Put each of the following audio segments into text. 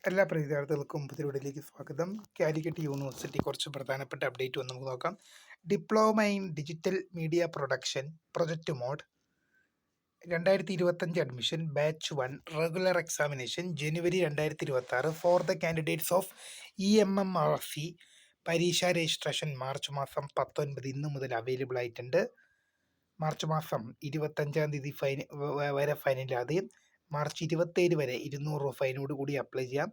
എല്ലാ വിദ്യാർത്ഥികൾക്കും പുതിയ സ്വാഗതം. കാലിക്കറ്റ് യൂണിവേഴ്സിറ്റി കുറച്ച് പ്രധാനപ്പെട്ട അപ്ഡേറ്റ് വന്ന് നമുക്ക് നോക്കാം. Diploma in digital media production project mode 2025 admission batch 1 regular examination January 2026 for the candidates of EMMRC. പരീക്ഷാ രജിസ്ട്രേഷൻ മാർച്ച് മാസം 19 ഇന്ന് മുതൽ അവൈലബിൾ ആയിട്ടുണ്ട്. മാർച്ച് മാസം 25 വരെ ഫൈനൽ ആദ്യം, മാർച്ച് 27 വരെ 200 രൂപ ഫൈനോട് കൂടി അപ്ലൈ ചെയ്യാം.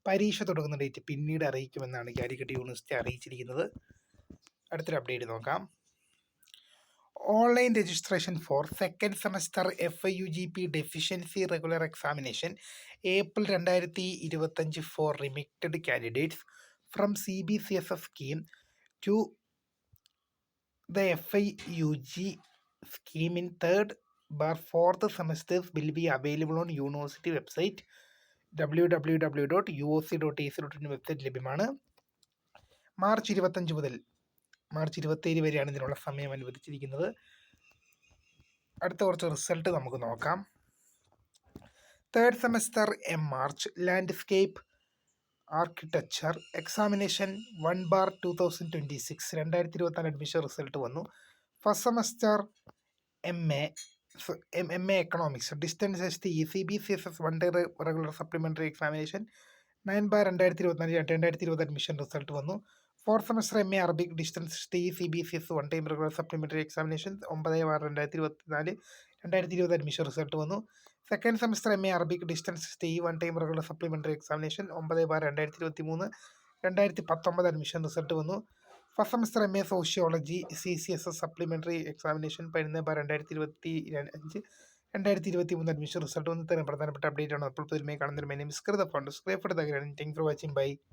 പരീക്ഷ തുടങ്ങുന്ന ഡേറ്റ് പിന്നീട് അറിയിക്കുമെന്നാണ് കാലിക്കറ്റ് യൂണിവേഴ്സിറ്റി അറിയിച്ചിരിക്കുന്നത്. അടുത്തൊരു അപ്ഡേറ്റ് നോക്കാം. Online registration for second semester FIUGP deficiency regular examination April 2025 for remitted candidates from CBCSS scheme to the FIUG scheme in third bar fourth semesters will be available on university website www.uoc.ac.in website ലഭ്യമാണ്. March 25 മുതൽ March 27 വരെയാണ് ഇതിനുള്ള സമയം അനുവദിച്ചിരിക്കുന്നത്. അടുത്ത കുറച്ച് result നമുക്ക് നോക്കാം. Third semester March landscape architecture examination 1/2026 2024 admission result വന്നു. First semester MA economics distance HT CBCSS 1 day regular supplementary examination 9/2024 2020 admission result വന്നു. Fourth semester MA Arabic distance HT CBCSS 1 time regular supplementary examination 9/6/2024 2020 admission result വന്നു. Second semester MA Arabic distance HT 1 time regular supplementary examination 9/2023 2019 admission result വന്നു. First semester MA sociology CCSS supplementary examination 11/2025 2023 admission result വന്നു. ഇത്രയും പ്രധാനപ്പെട്ട update ആണ് അപ്പോൾ പുതുമയെ കാണുന്നതിന് my name is Kritha ഫണ്ട്. Thank for watching. ബൈ.